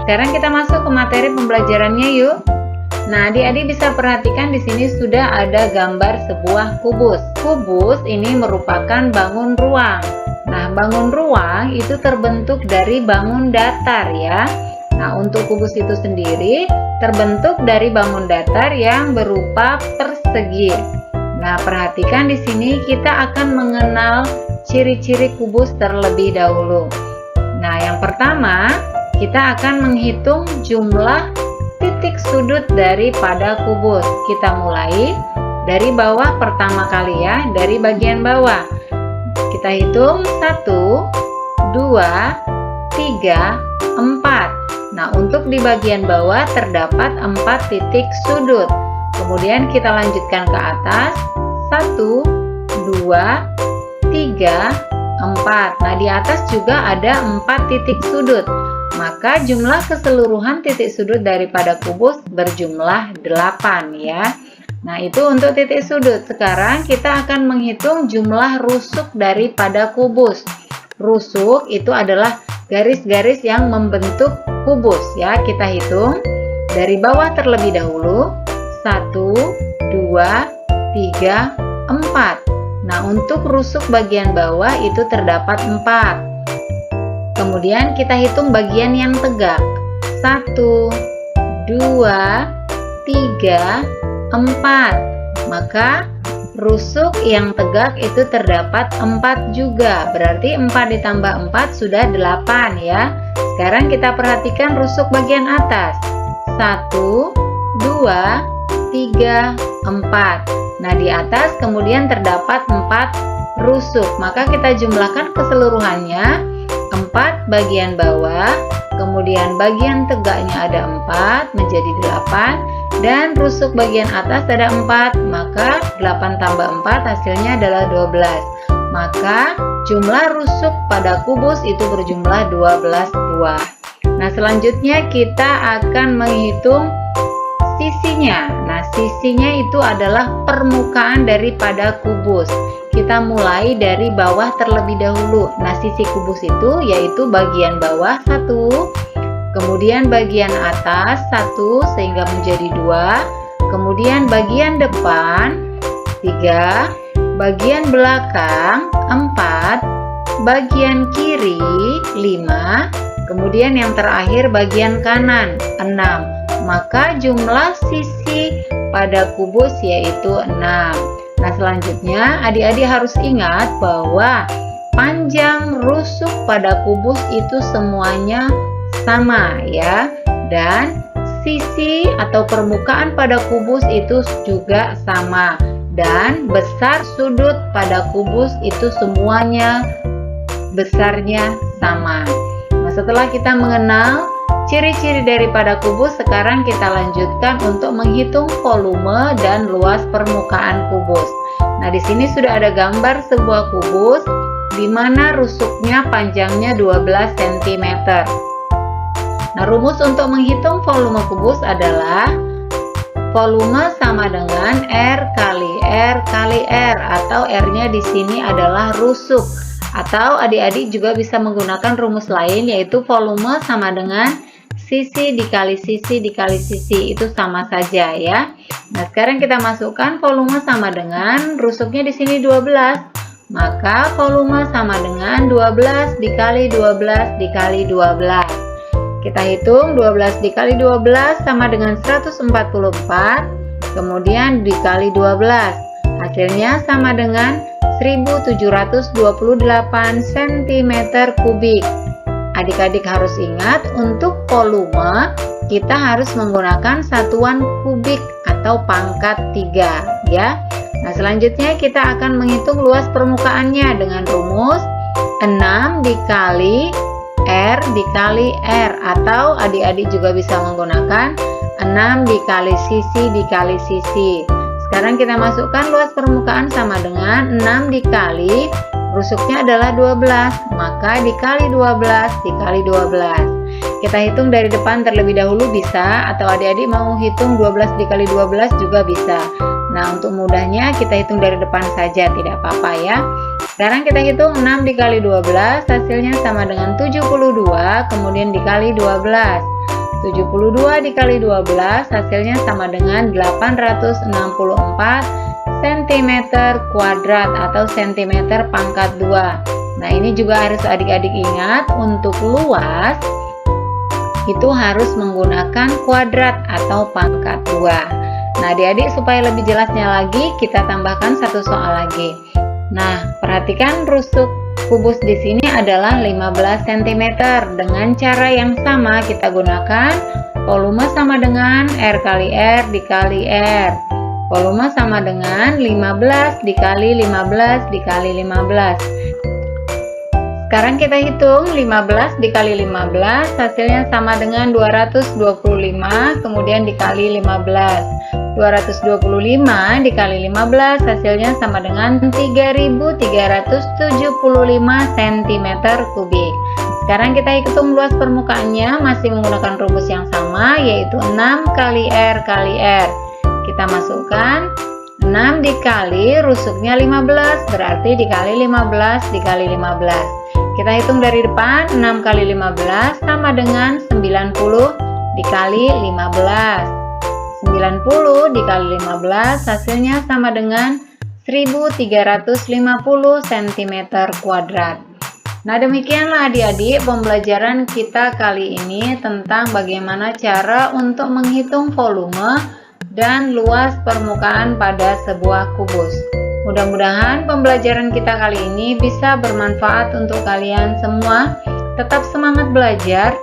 Sekarang kita masuk ke materi pembelajarannya yuk. Nah, adik-adik bisa perhatikan di sini sudah ada gambar sebuah kubus. Kubus ini merupakan bangun ruang. Nah, bangun ruang itu terbentuk dari bangun datar ya. Nah, untuk kubus itu sendiri terbentuk dari bangun datar yang berupa persegi. Nah, perhatikan di sini kita akan mengenal ciri-ciri kubus terlebih dahulu. Nah, yang pertama kita akan menghitung jumlah titik sudut daripada kubus. Kita mulai dari bawah pertama kali ya, dari bagian bawah. Kita hitung 1, 2, 3, 4. Nah, untuk di bagian bawah terdapat 4 titik sudut. Kemudian kita lanjutkan ke atas. 1, 2, 3, 4. Nah, di atas juga ada 4 titik sudut. Maka jumlah keseluruhan titik sudut daripada kubus berjumlah 8 ya. Nah, itu untuk titik sudut. Sekarang kita akan menghitung jumlah rusuk daripada kubus. Rusuk itu adalah garis-garis yang membentuk kubus ya. Kita hitung dari bawah terlebih dahulu. 1, 2, 3, 4. Nah, untuk rusuk bagian bawah itu terdapat 4. Kemudian kita hitung bagian yang tegak. 1, 2, 3, 4. Maka rusuk yang tegak itu terdapat 4 juga. Berarti 4 ditambah 4 sudah 8 ya. Sekarang kita perhatikan rusuk bagian atas. 1, 2, 3, 4. Nah, di atas kemudian terdapat 4 rusuk. Maka kita jumlahkan keseluruhannya. 4 bagian bawah, kemudian bagian tegaknya ada 4 menjadi 8, dan rusuk bagian atas ada 4, maka 8 tambah 4 hasilnya adalah 12. Maka jumlah rusuk pada kubus itu berjumlah 12 buah. Nah, selanjutnya kita akan menghitung sisinya. Nah, sisinya itu adalah permukaan daripada kubus. Kita mulai dari bawah terlebih dahulu. Nah, sisi kubus itu yaitu bagian bawah 1, kemudian bagian atas 1 sehingga menjadi 2, kemudian bagian depan 3, bagian belakang 4, bagian kiri 5, kemudian yang terakhir bagian kanan 6. Maka jumlah sisi pada kubus yaitu 6. Nah, selanjutnya adik-adik harus ingat bahwa panjang rusuk pada kubus itu semuanya sama ya. Dan sisi atau permukaan pada kubus itu juga sama. Dan besar sudut pada kubus itu semuanya besarnya sama. Nah, setelah kita mengenal ciri-ciri daripada kubus, sekarang kita lanjutkan untuk menghitung volume dan luas permukaan kubus. Nah, di sini sudah ada gambar sebuah kubus di mana rusuknya panjangnya 12 cm. Nah, rumus untuk menghitung volume kubus adalah volume sama dengan R kali R kali R, atau R-nya di sini adalah rusuk. Atau adik-adik juga bisa menggunakan rumus lain, yaitu volume sama dengan sisi dikali sisi dikali sisi, itu sama saja ya. Nah, sekarang kita masukkan volume sama dengan rusuknya di sini 12. Maka volume sama dengan 12 dikali 12 dikali 12. Kita hitung 12 dikali 12 sama dengan 144, kemudian dikali 12. Hasilnya sama dengan 1728 cm3. Adik-adik harus ingat, untuk volume kita harus menggunakan satuan kubik atau pangkat 3 ya. Nah, selanjutnya kita akan menghitung luas permukaannya dengan rumus 6 dikali R dikali R, atau adik-adik juga bisa menggunakan 6 dikali sisi dikali sisi. Sekarang kita masukkan luas permukaan sama dengan 6 dikali rusuknya adalah 12, maka dikali 12 dikali 12. Kita hitung dari depan terlebih dahulu bisa, atau adik-adik mau hitung 12 dikali 12 juga bisa. Nah, untuk mudahnya kita hitung dari depan saja, tidak apa-apa ya. Sekarang kita hitung 6 dikali 12, hasilnya sama dengan 72, kemudian dikali 12. 72 dikali 12, hasilnya sama dengan 864 cm kuadrat atau cm pangkat 2. Nah, ini juga harus adik-adik ingat, untuk luas itu harus menggunakan kuadrat atau pangkat 2. Nah, adik-adik supaya lebih jelasnya lagi, kita tambahkan satu soal lagi. Nah, perhatikan rusuk kubus di sini adalah 15 cm. Dengan cara yang sama kita gunakan volume sama dengan R kali R dikali R. Volume sama dengan 15 dikali 15 dikali 15. Sekarang kita hitung 15 dikali 15, hasilnya sama dengan 225, kemudian dikali 15. 225 dikali 15, hasilnya sama dengan 3375 cm kubik. Sekarang kita hitung luas permukaannya, masih menggunakan rumus yang sama, yaitu 6 kali R kali R. Kita masukkan 6 dikali rusuknya 15, berarti dikali 15 dikali 15. Kita hitung dari depan, 6 kali 15 sama dengan 90 dikali 15. 90 dikali 15 hasilnya sama dengan 1350 cm kuadrat. Nah, demikianlah adik-adik pembelajaran kita kali ini tentang bagaimana cara untuk menghitung volume dan luas permukaan pada sebuah kubus. Mudah-mudahan pembelajaran kita kali ini bisa bermanfaat untuk kalian semua. Tetap semangat belajar.